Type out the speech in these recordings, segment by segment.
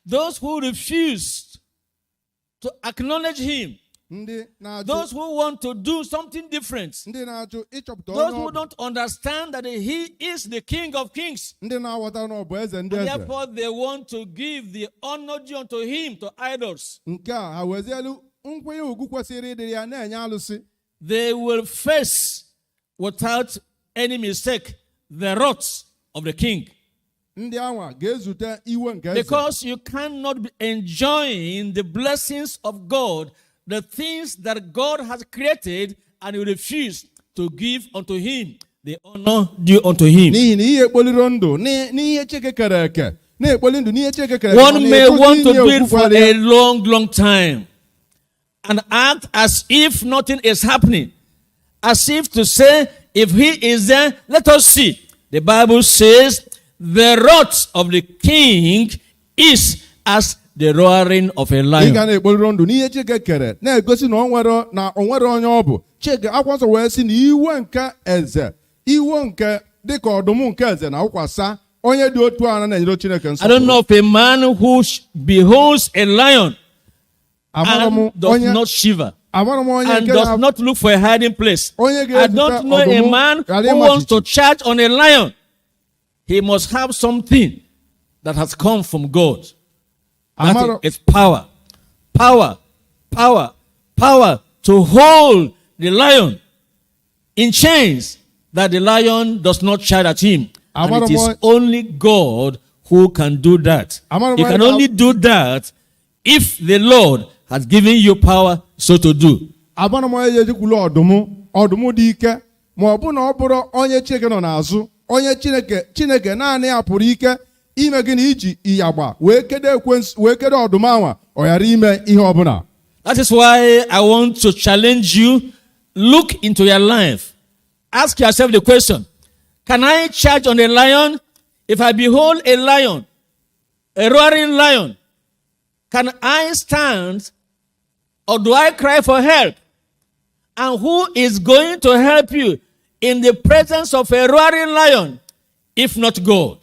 Those who refuse to acknowledge him, those who want to do something different, those who don't understand that he is the King of Kings, and therefore they want to give the honor due unto him to idols, they will face, without any mistake, the wrath of the king. Because you cannot be enjoying the blessings of God, the things that God has created, and you refuse to give unto him the honor due unto him. One may want to do it for a long, long time and act as if nothing is happening, as if to say, if he is there, let us see. The Bible says, the wrath of the king is as the roaring of a lion. I don't know if a man who beholds a lion and does not shiver and does not look for a hiding place. I don't know a man who wants to charge on a lion. He must have something that has come from God. That is power. Power. Power. Power to hold the lion in chains, that the lion does not charge at him. And it is only God who can do that. You can only do that if the Lord has given you power so to do. Onye Chineke naanị ya pụrụ ike ime gịnị iji ịyagba wee kede ọdụm anwa ọ ghara ime ihe ọbụla. That is why I want to challenge you. Look into your life. Ask yourself the question, can I charge on a lion? If I behold a lion, a roaring lion, can I stand, or do I cry for help? And who is going to help you in the presence of a roaring lion, if not God?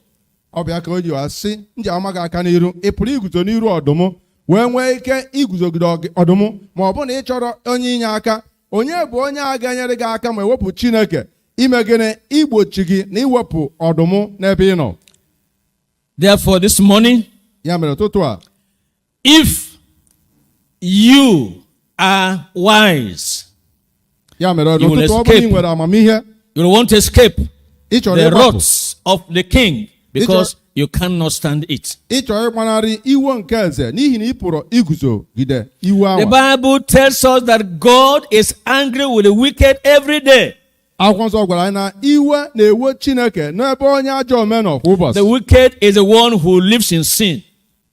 Therefore, this morning, if you are wise, you will escape. You want to escape the wrath of the king, because you cannot stand it. The Bible tells us that God is angry with the wicked every day. The wicked is the one who lives in sin.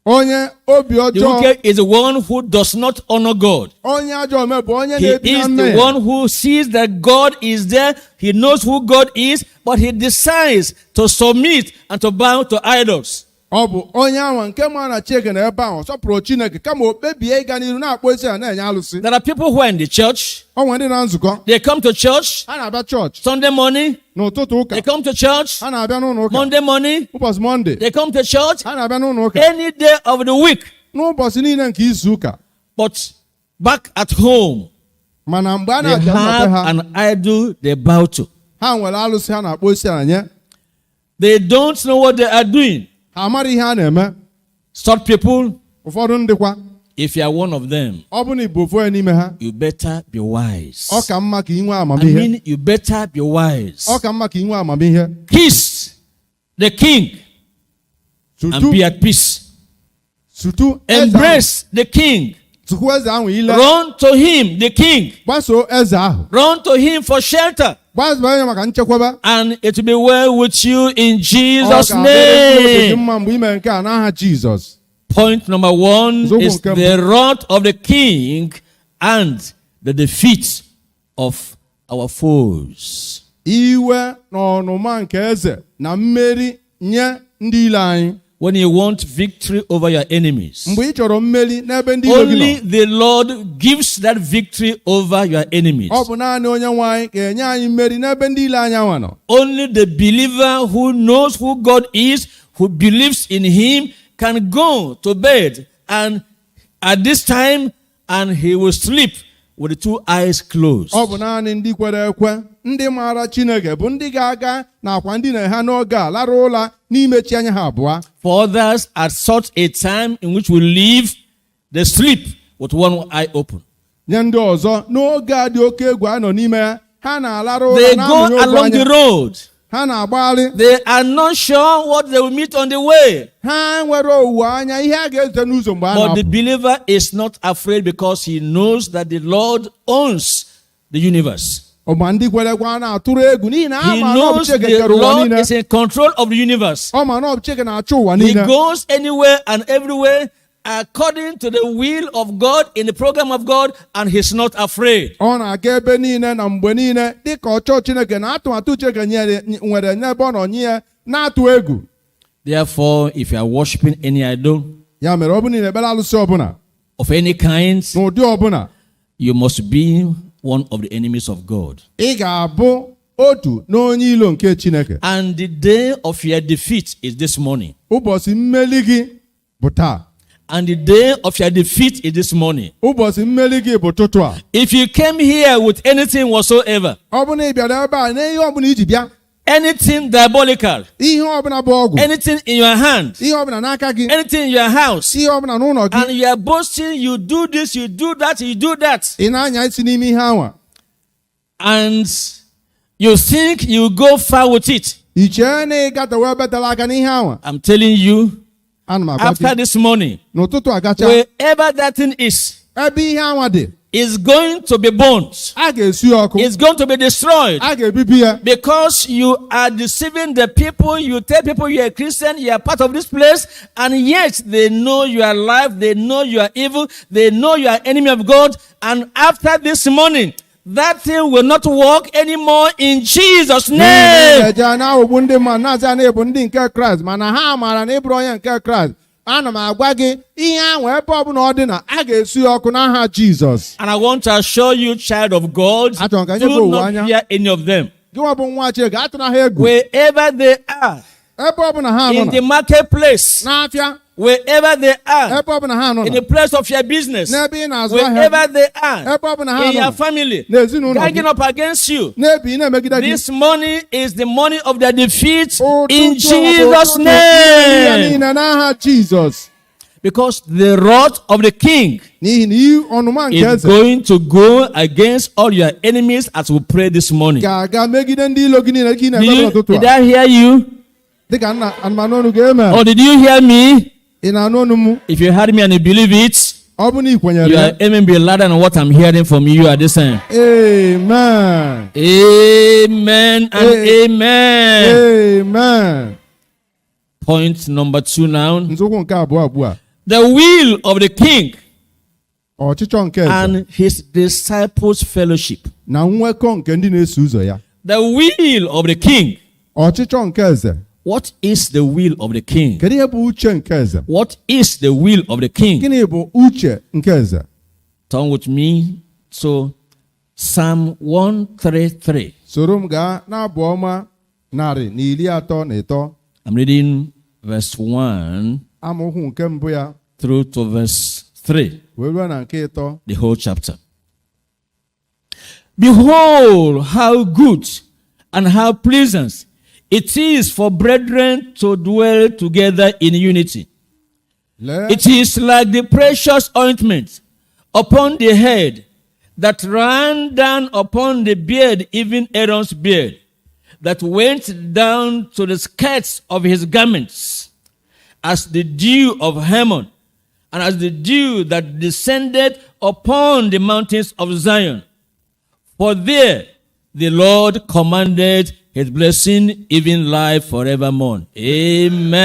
The wicked is the one who does not honor God. He is the one who sees that God is there. He knows who God is, but he decides to submit and to bow to idols. There are people who are in the church. They come to church Sunday morning. They come to church Monday morning. They come to church any day of the week. But back at home, they have an idol they bow to. They don't know what they are doing. Such people, if you are one of them, you better be wise. I mean, you better be wise. Kiss the king and be at peace. Embrace the king. Run to him, the king. Run to him for shelter. And it will be well with you in Jesus' name. Point number one is the wrath of the king and the defeat of our foes. When you want victory over your enemies, only the Lord gives that victory over your enemies. Only the believer who knows who God is, who believes in him, can go to bed and at this time and he will sleep with the two eyes closed. Ọ bụ naanị ndị kwere ekwe, ndị maara Chineke bụ ndị ga-aga n'akwa ndina ha n'oge a lara ụra n'imechi anya ha abụọ. For others, at such a time in which we live, they sleep with one eye open. Nye ndị ọzọ n'oge a dị oke egwu a nọ n'ime ya, ha na-alara ụra they go along the road. Ha na-agbagharị. They are not sure what they will meet on the way. Ha nwere owuwe anya ihe a ga-ezute n'ụzọ mgbe a na-apụ. But the believer is not afraid because he knows that the Lord owns the universe. He knows the Lord is in control of the universe. He goes anywhere and everywhere according to the will of God, in the program of God, and he's not afraid. Therefore, if you are worshiping any idol of any kind, you must be one of the enemies of God. And the day of your defeat is this morning. And the day of your defeat is this morning. If you came here with anything whatsoever, anything diabolical, anything in your hand, anything in your house, and you are boasting, you do this, you do that, you do that, and you think you go far with it, I'm telling you, after this morning, wherever that thing is going to be burnt. It's going to be destroyed. Because you are deceiving the people. You tell people you are a Christian, you are part of this place, and yet they know you are alive, they know you are evil, they know you are enemy of God, and after this morning, that thing will not work anymore in Jesus' name. And I want to assure you, child of God, do not fear any of them. Wherever they are, in the marketplace, wherever they are, in the place of your business, wherever they are, in your family, ganging up against you, this morning is the morning of their defeat in Jesus' name. Because the wrath of the king is going to go against all your enemies as we pray this morning. Did I hear you? Or did you hear me? If you heard me and you believe it, your amen be louder than what I'm hearing from you at this time. Amen. Amen and amen. Amen. Point number 2 now. The will of the king and his disciples' fellowship. The will of the king. What is the will of the king? What is the will of the king? Turn with me to Psalm 133. I'm reading verse 1 through to verse 3. The whole chapter. Behold, how good and how pleasant it is for brethren to dwell together in unity. It is like the precious ointment upon the head that ran down upon the beard, even Aaron's beard, that went down to the skirts of his garments, as the dew of Hermon, and as the dew that descended upon the mountains of Zion. For there the Lord commanded his blessing, even life forevermore. Amen.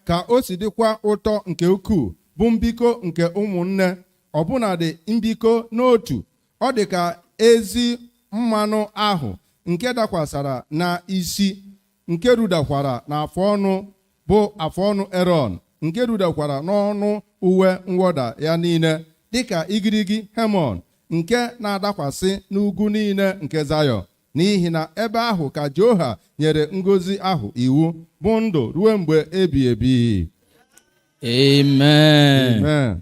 Ka o si dịkwa ụtọ nke ukwuu bụ mbiko nke ụmụnne, ọbụna dị mbiko n'otu. Ọ dị ka ezi mmanụ ahụ nke dakwasara na isi, nke rudakwara na afọọnụ bụ afọọnụ Aaron, nke rudakwara n'ọnụ uwe mwọda ya niile, dịka igirigi Hermon nke na-adakwasị n'ugwu niile nke Zion. n'ihi na ebe ahụ ka Jehova nyere ngozi ahụ iwu bụ ndụ ruo mgbe ebighị ebi. Amen. Amen.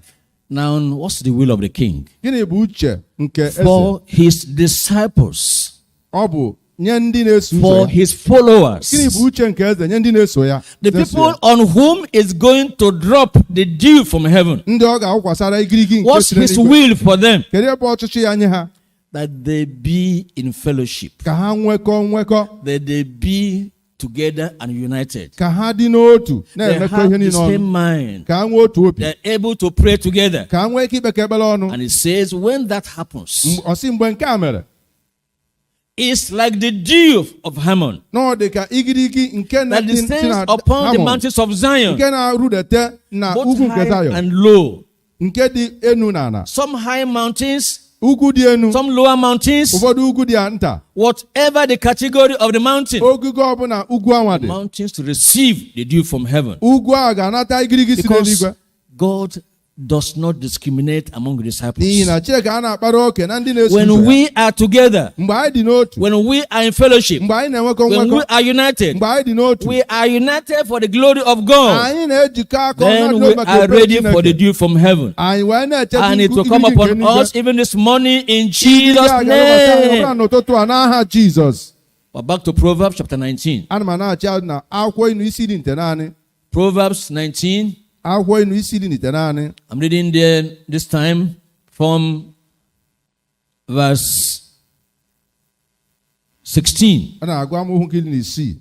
Now, what's the will of the king? Gịnị bụ uche nke eze? For his disciples. Ọ bụ nye ndị na-eso ụzọ For ya. his followers. Gịnị bụ uche nke eze nye ndị na-eso ya? The people on whom is going to drop the dew from heaven. Ndị ọ ga-awụkwasara igirigi nke What's his will for them? Kedu ebe ọchịchị ya nye ha? That they be in fellowship. Ka ha nwekọ. That they be together and united. Ka ha dị n'otu They na-emekọ have ihe the niile same ọnụ. mind. Ka ha nwee otu obi. They are able to pray together. Ka ha nwee ike ikpe ka ekpere ọnụ. And it says when that happens, Ọ sị mgbe nke a mere, it's like the dew of Hermon na ọ dị ka igirigi nke that descends upon the mountains of Zion, nke na-arụdete na both ugwu nke high Zion, and low. nke dị enu na ala. Some high mountains, Ugwu dị enu, some lower mountains, ụfọdụ ugwu dị nta. whatever the category of the mountain, Ogugo ọbụla ugwu anwa dị, mountains to receive the dew from heaven. ugwu a ga-anata igirigi si Because n'eluigwe. God does not discriminate among the disciples. N'ihi na Chineke a na-akpara oke na ndị na-eso ụzọ When ya. we are together, Mgbe anyị dị n'otu, when we are in fellowship, mgbe anyị na-enwekọ when we nwekọ, are united, mgbe anyị dị n'otu, we are united for the glory of God. anyị na-ejikọ aka Then ọnụ we maka are ebere ready for the Chineke. dew from heaven. Anyị wee na-eche And it will come igirigi nke upon eluigwe. us even this morning in Igirigi Jesus' a ga-anabata anyị ọbụla name. n'ụtụtụ a n'aha Jizọs. But back to Proverbs chapter 19. Ana m na-achị na akwụkwọ inu isi dị nte naanị. Proverbs 19. Akwụkwọ inu isi dị nte naanị. I'm reading there this time from verse 16. A na-agụ amaokwu nke iri na isii.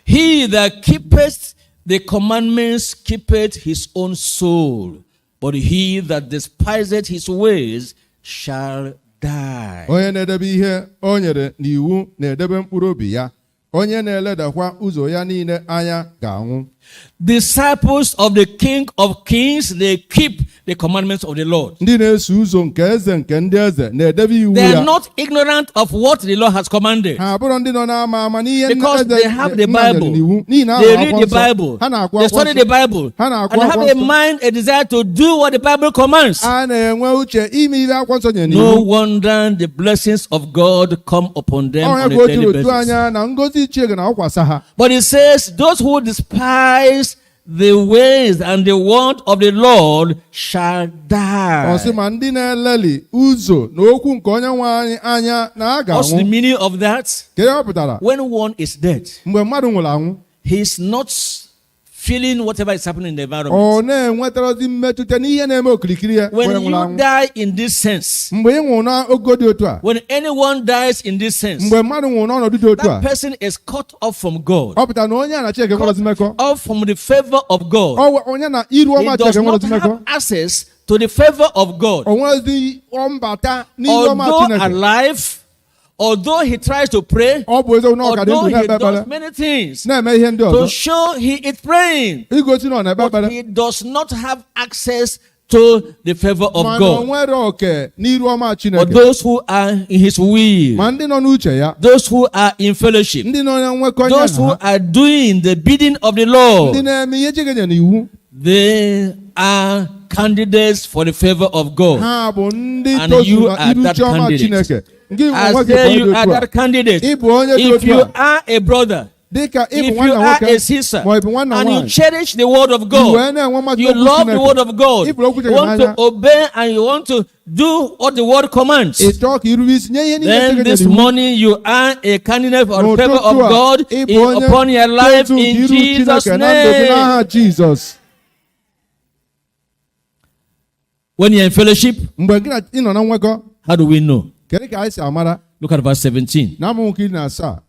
He that keepeth the commandments keepeth his own soul, but he that despiseth his ways shall die. Onye na-edebe ihe o nyere n'iwu na-edebe mkpụrụ obi ya. Onye na-eledakwa ụzọ ya niile anya ga-anwụ. Disciples of the King of Kings, they keep the commandments of the Lord. Ndị na-eso ụzọ nke eze nke ndị eze na-edebe iwu They are ya. not ignorant of what the Lord has commanded. Ha abụrụ ndị nọ n'ama ama n'ihe nna Because eze they have the nna nyere Bible. n'iwu. N'ihi na ha They na-akwụkwọ read the nsọ. Bible. Ha na-akwụ They akwụkwọ study nsọ. the Bible. Ha na-akwụ And have akwụkwọ a nsọ. mind, a desire to do what the Bible commands. A na-enwe uche ime ihe akwụkwọ nsọ nyere No n'iwu. wonder the blessings of God come upon them Onye on ka a o daily jiri otu basis. anya na ngozi Chineke na-akwasa ha. But it says, those who despise the ways and the word of the Lord shall Ọ sị die. ma ndị na-eleli ụzọ na okwu nke onye nwe anyị anya na a What's the ga-anwụ. meaning of that? Ka ihe ọ pụtara, When one is dead, mgbe mmadụ nwụrụ anwụ, he's not feeling whatever is happening in the environment. ọ na-enwetarazi mmetụta n'ihe na-eme okirikiri ya. When nwere nwụrụ you anwụ. die in this sense, Mgbe ị nwụrụ n'ogo dị otu a, when anyone dies in this sense, mgbe mmadụ nwụrụ n'ọnọdụ dị otu that a, person is cut off from God, ọ pụtara na onye a na Chineke nwere mmekọ. off from the favor of God. Onye na iru He ọma does Chineke nwere not mmekọ. have access to the favor of God. O nweghịzi mbata n'iru ọma Although Chineke. alive, although he tries to pray, Ọ bụ eziokwu na ọ ka dị although ndụ he na-ekpe does ekpere, many things na-eme ihe ndị to ọzọ, show he is praying, igosi na ọ na-ekpe but ekpere, he does not have access to the favor of mana o God. nwere oke n'iru ọma For Chineke. those who are in his will, Ma ndị nọ n'uche ya, those who are in fellowship, ndị nọ na nwekọ those who ha, are doing the bidding of the ndị Lord, na-eme ihe Chineke nyere n'iwu, they are candidates for the favor of God. ha bụ ndị And you tozuru are iru that uche ọma candidate. Chineke. Nke I nwa gị bụ say onye you dị are otu a. that candidate. Ị bụ onye dị If otu you a. are a brother, Dịka ị bụ if you nwanna are nwoke a sister, ma ọ bụ nwanna and you nwaanyị, cherish the word of i wee God, na-enwe mmasị you n'okwu love the Chineke. word of God, Ị bụrụ okwu you Chineke want to n'anya. obey and you want to do what the word commands, Ị chọọ ka irube isi nye ihe niile then Chineke this nyere n'iwu. morning you are a candidate for the favor of N'ụtụtụ a, God ị bụ onye upon your life tozu in iru Jesus' Chineke na ndụ gị name. n'aha Jizọs. When you're in fellowship, Mgbe gị na ị nọ na nwekọ, how do we know? kedu ka anyị si amara? Look at verse 17. Na amaokwu iri na asaa.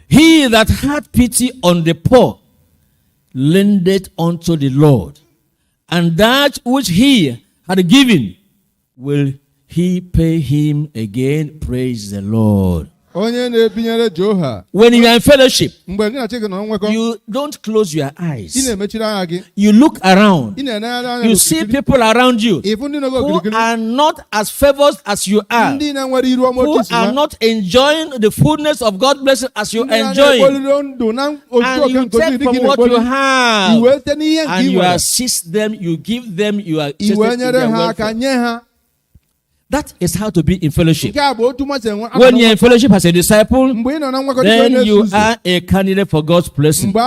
He that had pity on the poor lendeth unto the Lord, and that which he had given will he pay him again. Praise the Lord. When you are in fellowship, you don't close your eyes. You look around. You see people around you who are not as favored as you are, who are not enjoying the fullness of God's blessing as you enjoy. And you take from what you have, and you assist them, you give them, you are interested in their welfare. That is how to be in fellowship. When you're in fellowship as a disciple, then you are a candidate for God's blessing. The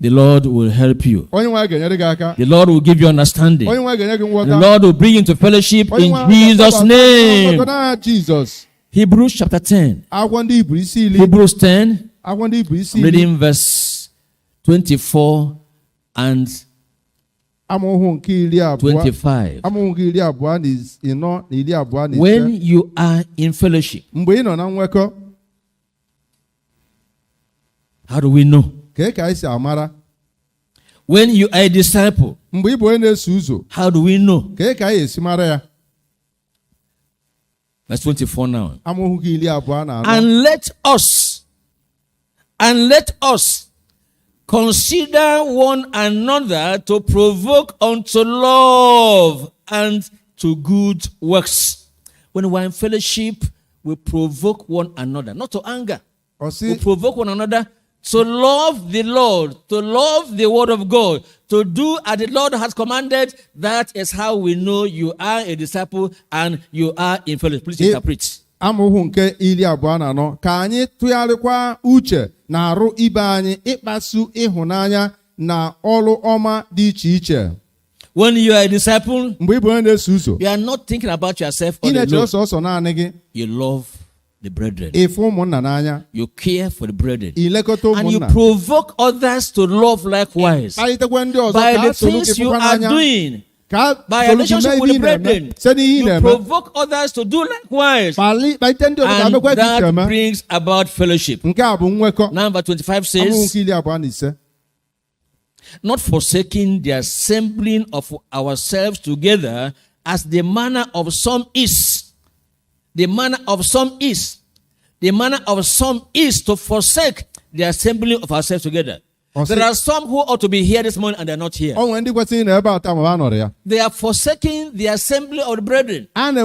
Lord will help you. The Lord will give you understanding. The Lord will bring you into fellowship in Jesus' name. Hebrews chapter 10. Hebrews 10. I'm reading verse 24 and 25. When you are in fellowship, how do we know? When you are a disciple, how do we know? Verse 24 now. And let us consider one another to provoke unto love and to good works. When we are in fellowship, we provoke one another, not to anger. We provoke one another to love the Lord, to love the word of God, to do as the Lord has commanded. That is how we know you are a disciple and you are in fellowship. Please interpret. Amaokwu nke 24 ka anyị tụgharịkwa uche na arụ ibe anyị ịkpasu ịhụnanya na ọrụ ọma dị iche iche. When you are a disciple, mgbe ị bụ onye na-eso ụzọ, you are not thinking about yourself alone. You love the brethren. You care for the brethren. And you provoke others to love likewise. By the things you are doing, by a relationship with the brethren, you provoke others to do likewise. And that brings about fellowship. Number 25 says, not forsaking the assembling of ourselves together, as the manner of some is. The manner of some is to forsake the assembling of ourselves together. There are some who ought to be here this morning and they are not here. They are forsaking the assembly of the brethren. They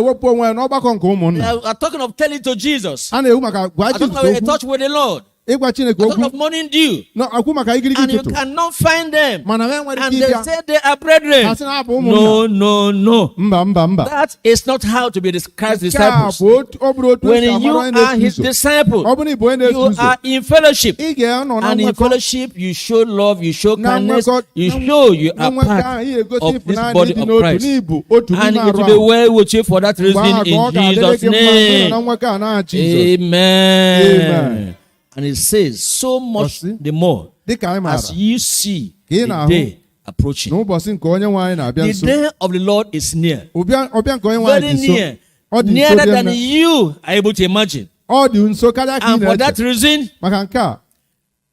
are talking of telling to Jesus. Are talking of a touch with the Lord. Talking of morning dew. And you cannot find them. And they say they are brethren. No. That is not how to be Christ's disciples. When you are his disciple, you are in fellowship. And in fellowship, you show love, you show kindness, you show you are part of this body of Christ. And it will be well with you for that reason in Jesus' name. Amen. And it says, so much the more as you see the day approaching. The day of the Lord is near. Very near. Nearer than you are able to imagine. And for that reason,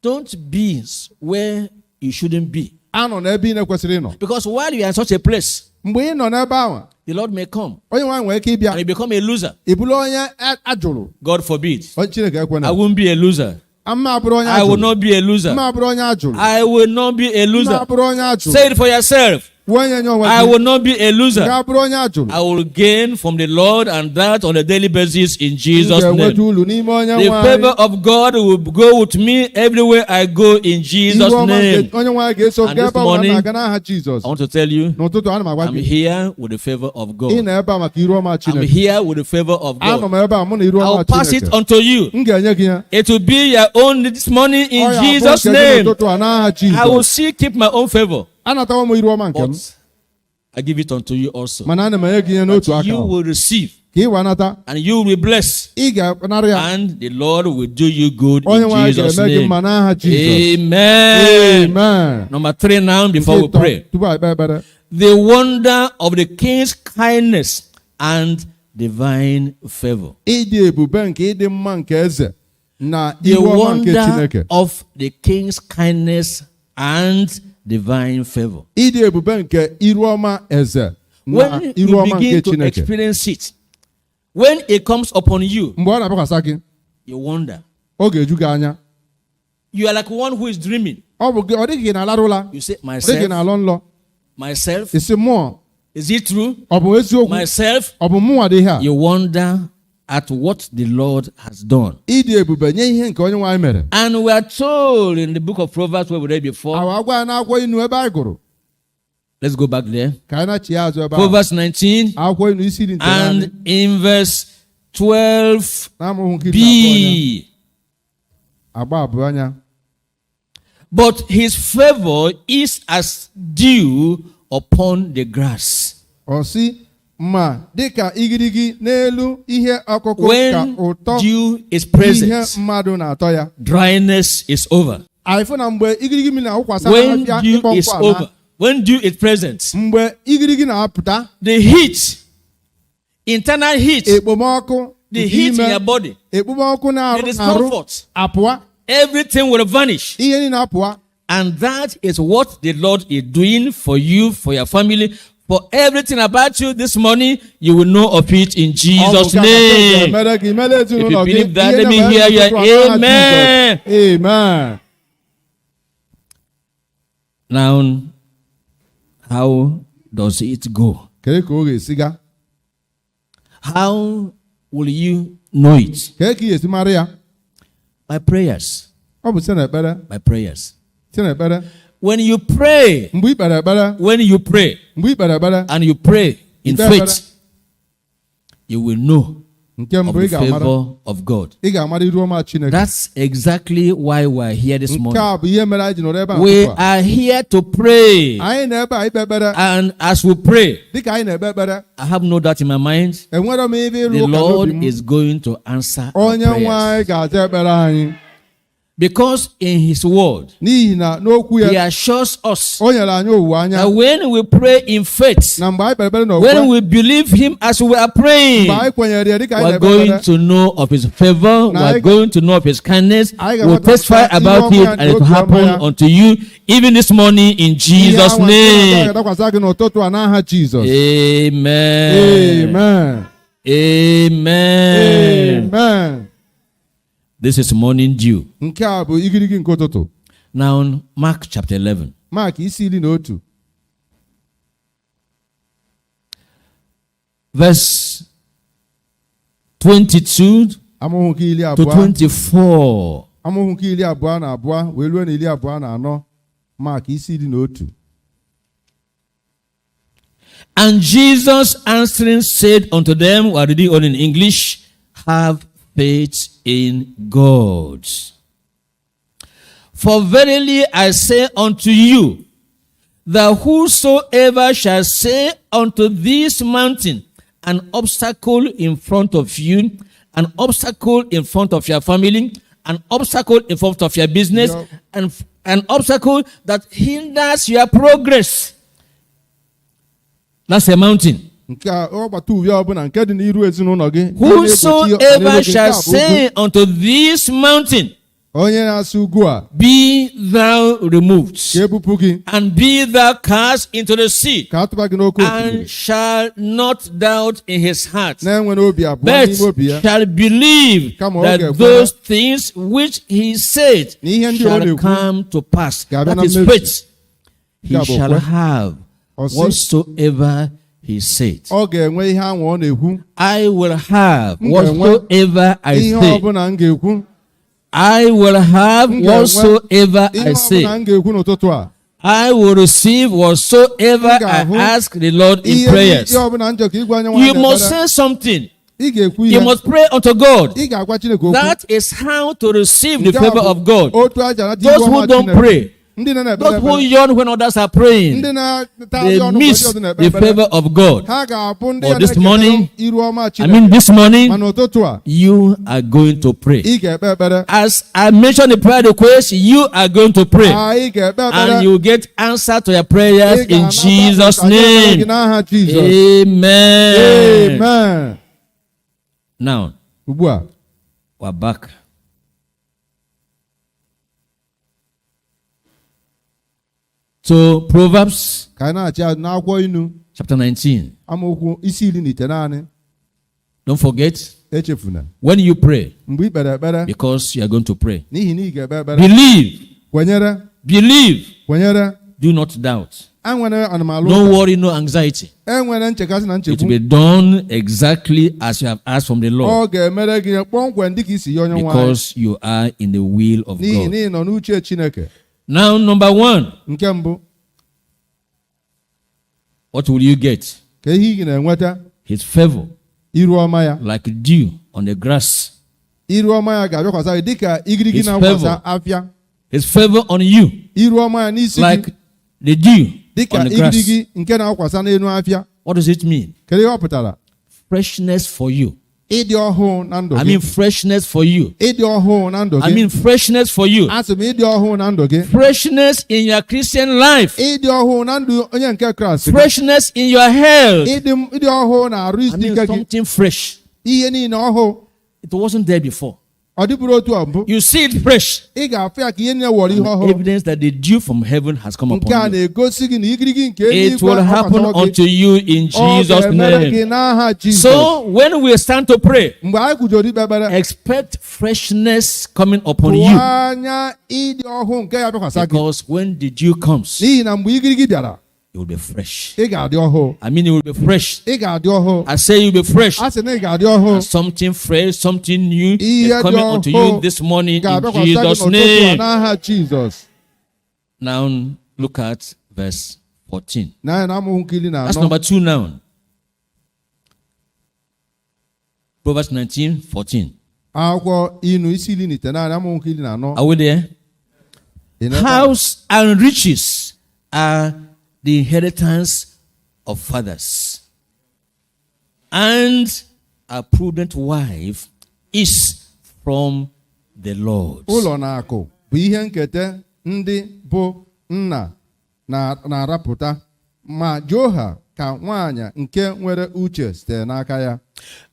don't be where you shouldn't be. Because while you are in such a place, the Lord may come and you become a loser. God forbid. I won't be a loser. I will not be a loser. I will not be a loser. Say it for yourself. I will not be a loser. I will gain from the Lord, and that on a daily basis in Jesus' name. The favor of God will go with me everywhere I go in Jesus' name. And this morning, I want to tell you, I'm here with the favor of God. I'm here with the favor of God. I'll pass it unto you. It will be your own this morning in Jesus' name. I will keep my own favor. But I give it unto you also. You will receive. And you will be blessed. And the Lord will do you good in Jesus' name. Amen. Number 3 now before we pray. The wonder of the King's kindness and divine favor. The wonder of the King's kindness and divine favor. When you begin to experience it, When it comes upon you, you wonder. You are like one who is dreaming. You say, myself? Is it true? Myself? You wonder at what the Lord has done. And we are told in the book of Proverbs, where we read before. Let's go back there. Proverbs 19 and in verse 12b. But his favor is as dew upon the grass. When dew is present, dryness is over. When dew is over, when dew is present, the heat, internal heat, the heat in your body, the discomfort, everything will vanish. And that is what the Lord is doing for you, for your family, for everything about you this morning. You will know of it in Jesus' name. If you believe that, let me hear you. Amen. Amen. Now, how does it go? How will you know it? By prayers. By prayers. When you pray, and you pray in faith, you will know of the favor of God. That's exactly why we're here this morning. We are here to pray. And as we pray, I have no doubt in my mind, the Lord is going to answer our prayers. Because in his word, he assures us that when we pray in faith, when we believe him as we are praying, we're going to know of his favor, we're going to know of his kindness, we'll testify about it, and it will happen unto you even this morning in Jesus' name. Amen. Amen. Amen. This is morning dew. Now, Mark chapter 11. Verse 22 to 24. And Jesus answering said unto them, we are reading all in English, have faith in God. For verily I say unto you, that whosoever shall say unto this mountain, an obstacle in front of you, an obstacle in front of your family, an obstacle in front of your business, and an obstacle that hinders your progress. That's a mountain. Whosoever shall say unto this mountain, be thou removed, and be thou cast into the sea, and shall not doubt in his heart, but shall believe that those things which he said shall come to pass. That is faith. He shall have whatsoever he said. I will have whatsoever I say. I will have whatsoever I say. I will receive whatsoever I ask the Lord in prayers. You must say something. You must pray unto God. That is how to receive the favor of God. Those who don't pray, those who yawn when others are praying, they miss the favor of God. But this morning, you are going to pray. As I mentioned the prayer request, you are going to pray. And you get answer to your prayers in Jesus' name. Amen. Amen. Now, we're back. So, Proverbs chapter 19. Don't forget, when you pray, because you are going to pray, believe. Do not doubt. No worry, no anxiety. It will be done exactly as you have asked from the Lord, because you are in the will of God. Now, number one, what will you get? His favor, like dew on the grass. His favor on you, like the dew on the grass. What does it mean? Freshness for you. I mean freshness for you. I mean freshness for you. Freshness in your Christian life. Freshness in your health. I mean something fresh. It wasn't there before. You see it fresh. Evidence that the dew from heaven has come upon you. It will happen unto you in Jesus' name. So when we stand to pray, expect freshness coming upon you. Because when the dew comes, it will be fresh. I mean, it will be fresh. I say you will be fresh. And something fresh, something new is coming unto you this morning in Jesus' name. Now, look at verse 14. That's number 2 now. Proverbs 19:14. Are we there? House and riches are the inheritance of fathers, and a prudent wife is from the Lord.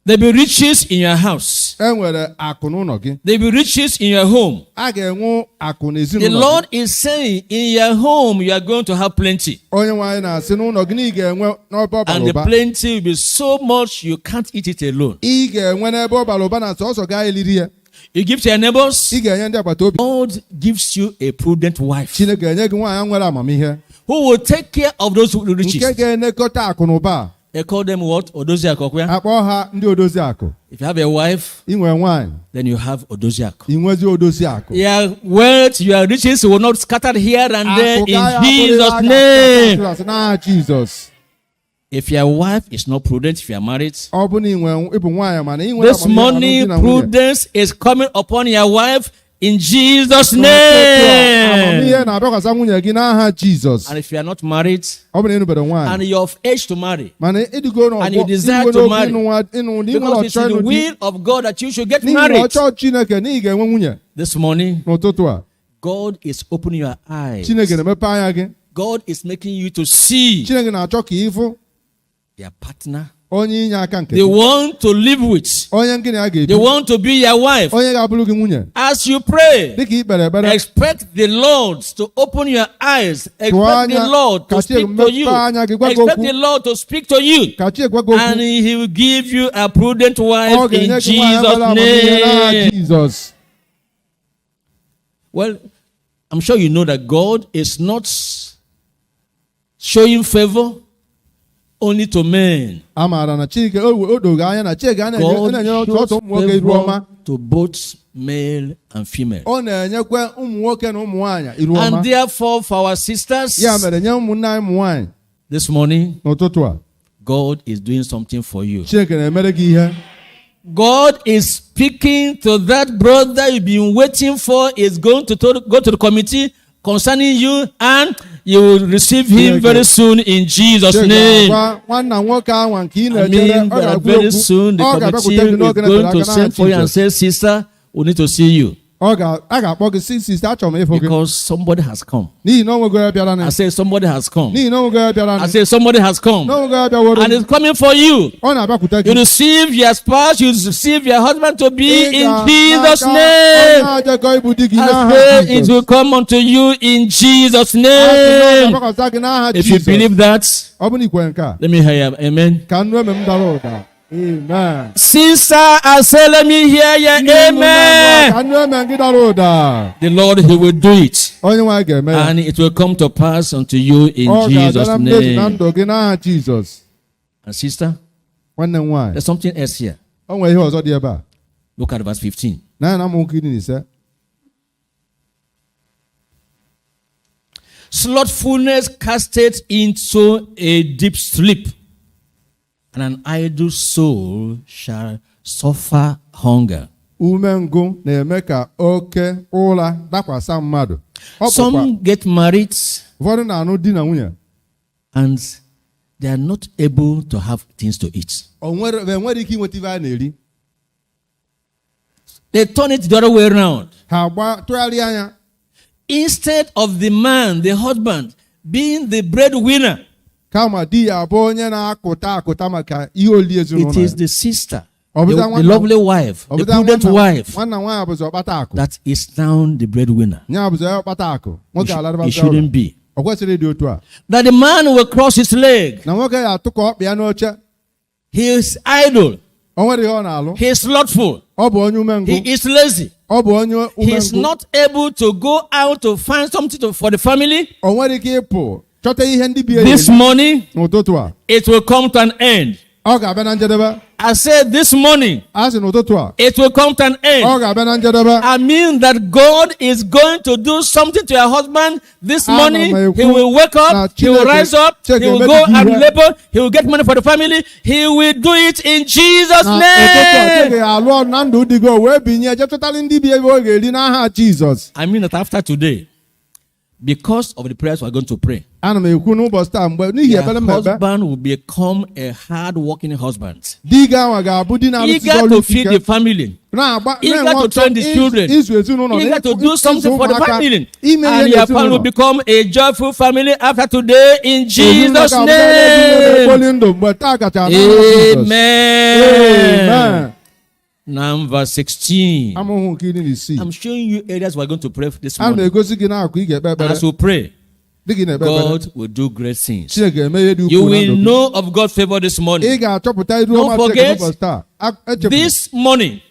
There be riches in your house. There be riches in your home. The Lord is saying, in your home you are going to have plenty. And the plenty will be so much you can't eat it alone. You give to your neighbors. God gives you a prudent wife who will take care of those riches. They call them what? Odoziako. If you have a wife, then you have Odoziako. Your wealth, your riches will not scatter here and there in Jesus' name. If your wife is not prudent, if you are married, this morning prudence is coming upon your wife in Jesus' name. And if you are not married, and you're of age to marry, and you desire to marry, because it's in the will of God that you should get married, this morning, God is opening your eyes. God is making you to see your partner they want to live with. They want to be your wife. As you pray, expect the Lord to open your eyes. Expect the Lord to speak to you. Expect the Lord to speak to you. And He will give you a prudent wife in Jesus' name. Well, I'm sure you know that God is not showing favor only to men. God shows favor to both male and female. And therefore, for our sisters, this morning, God is doing something for you. God is speaking to that brother you've been waiting for. Is going to go to the committee concerning you, and you will receive him very soon in Jesus' name. I mean, very soon the committee is going to send for you and say, sister, we need to see you. Because somebody has come. I say somebody has come. I say somebody has come. And it's coming for you. You receive your spouse, you receive your husband to be in Jesus' name. I say it will come unto you in Jesus' name. If you believe that, let me hear you. Amen. Amen. Sister, I say, let me hear you. Amen. The Lord, He will do it. And it will come to pass unto you in Jesus' name. And sister, there's something else here. Look at verse 15. Slothfulness casteth into a deep sleep, and an idle soul shall suffer hunger. Some get married and they are not able to have things to eat. They turn it the other way around. Instead of the man, the husband, being the breadwinner, it is the sister, the lovely wife, the prudent wife, that is now the breadwinner. It shouldn't be. That the man will cross his leg. He is idle. He is slothful. He is lazy. He is not able to go out to find something for the family. This morning, it will come to an end. I said this morning, it will come to an end. I mean that God is going to do something to your husband this morning. He will wake up, he will rise up, he will go and labor, he will get money for the family. He will do it in Jesus' name. I mean that after today, because of the prayers we are going to pray, your husband will become a hard-working husband, eager to feed the family, eager to train the children, eager to do something for the family, and your family will become a joyful family after today in Jesus' name. Amen. Now, verse 16. I'm showing you areas we're going to pray this morning. As we pray, God will do great things. You will know of God's favor this morning. Don't forget, this morning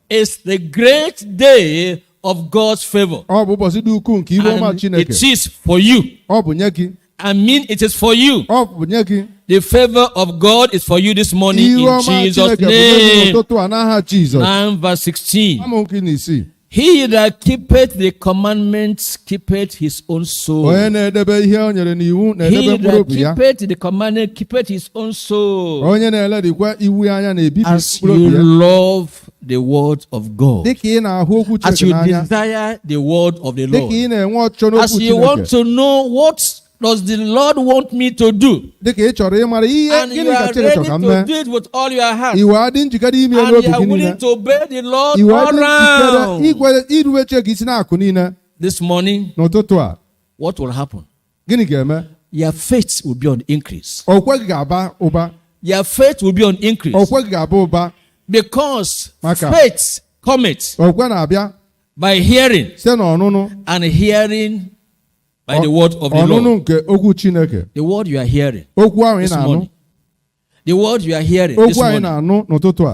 is the great day of God's favor. And it is for you. I mean, it is for you. The favor of God is for you this morning in Jesus' name. And verse 16. He that keepeth the commandments keepeth his own soul. He that keepeth the commandment keepeth his own soul. As you love the word of God, as you desire the word of the Lord, as you want to know what does the Lord want me to do, and you are ready to do it with all your heart, and you are willing to obey the Lord all around, this morning, what will happen? Your faith will be on increase. Your faith will be on increase. Because faith cometh by hearing, and hearing by the word of the Lord. The word you are hearing this morning. The word you are hearing this morning.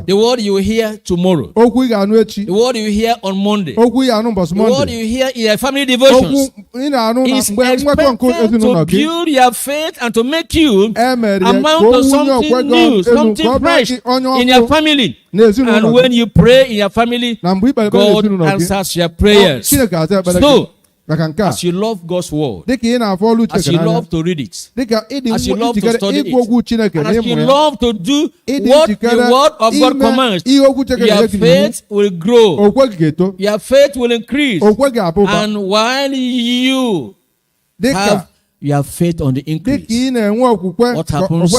The word you will hear tomorrow. The word you will hear on Monday. The word you hear in your family devotions is expected to build your faith and to make you amount to something new, something fresh in your family. And when you pray in your family, God answers your prayers. So, as you love God's word, as you love to read it, as you love to study it, and as you love to do what the word of God commands, your faith will grow, your faith will increase, and while you have your faith on the increase, what happens?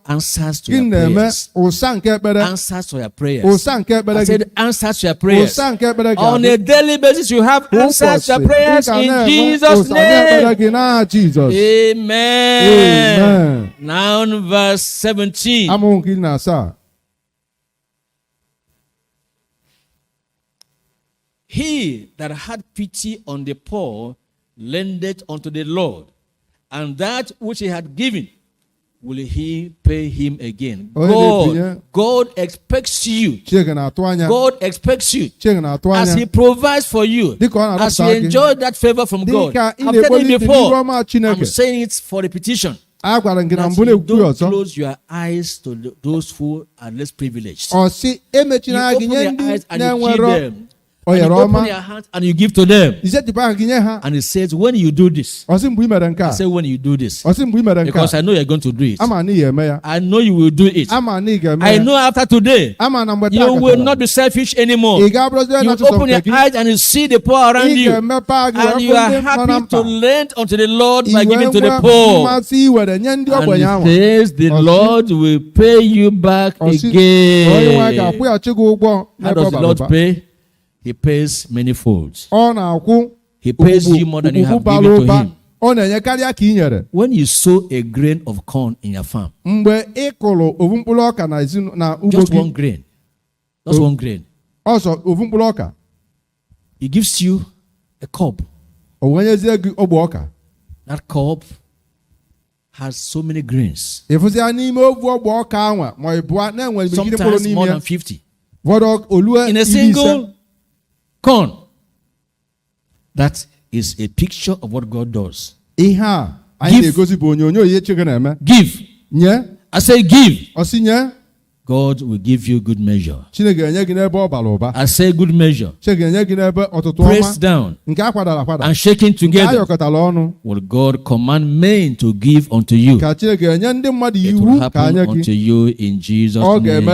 Answers to your prayers. Answers to your prayers. I said answers to your prayers. On a daily basis, you have answers to your prayers in Jesus' name. Amen. Now in verse 17. He that had pity on the poor lendeth unto the Lord, and that which he had given will he pay him again? God expects you. God expects you. As he provides for you, as you enjoy that favor from God. I've said it before. I'm saying it for repetition. That you don't close your eyes to those who are less privileged. You open your eyes and you give them. And you open your hands and you give to them. And it says, when you do this, I say when you do this, because I know you're going to do it. I know you will do it. I know after today, you will not be selfish anymore. You open your eyes and you see the poor around you. And you are happy to lend unto the Lord by giving to the poor. And it says, the Lord will pay you back again. How does the Lord pay? He pays many folds. He pays you more than you have given to him. When you sow a grain of corn in your farm, just one grain. Just one grain. He gives you a cob. That cob has so many grains. Sometimes more than 50. In a single corn. That is a picture of what God does. Give. I say give. God will give you good measure. I say good measure. Pressed down and shaken together. Will God command men to give unto you? It will happen unto you in Jesus' name.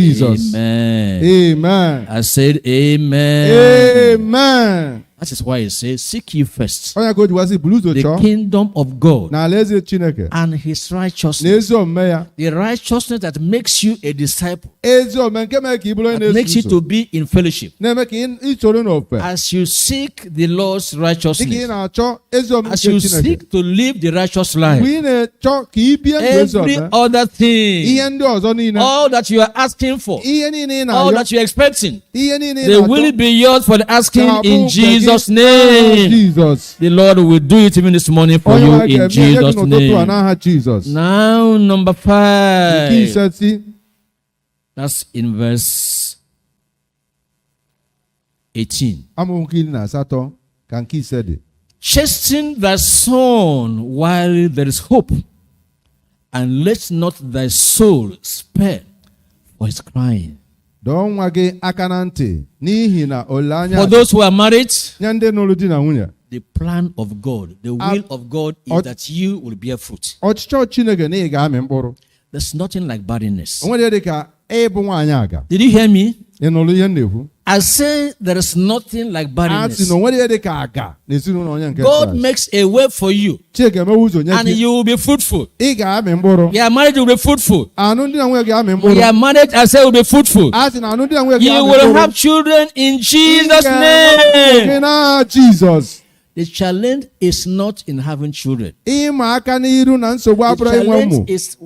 Amen. Amen. I said amen. Amen. That is why it says, seek ye first the kingdom of God and his righteousness. The righteousness that makes you a disciple, that makes you to be in fellowship. As you seek the Lord's righteousness, as you seek to live the righteous life, every other thing, all that you are asking for, all that you are expecting, they will be yours for the asking in Jesus' name. The Lord will do it even this morning for you in Jesus' name. Now, number 5. That's in verse 18. Chasten thy son while there is hope, and let not thy soul spare for his crying. For those who are married, the plan of God, the will of God is that you will bear fruit. There's nothing like barrenness. Did you hear me? I say there is nothing like barrenness. God makes a way for you, and you will be fruitful. Your marriage will be fruitful. Your marriage, I say, will be fruitful. You will have children in Jesus' name. The challenge is not in having children. The challenge is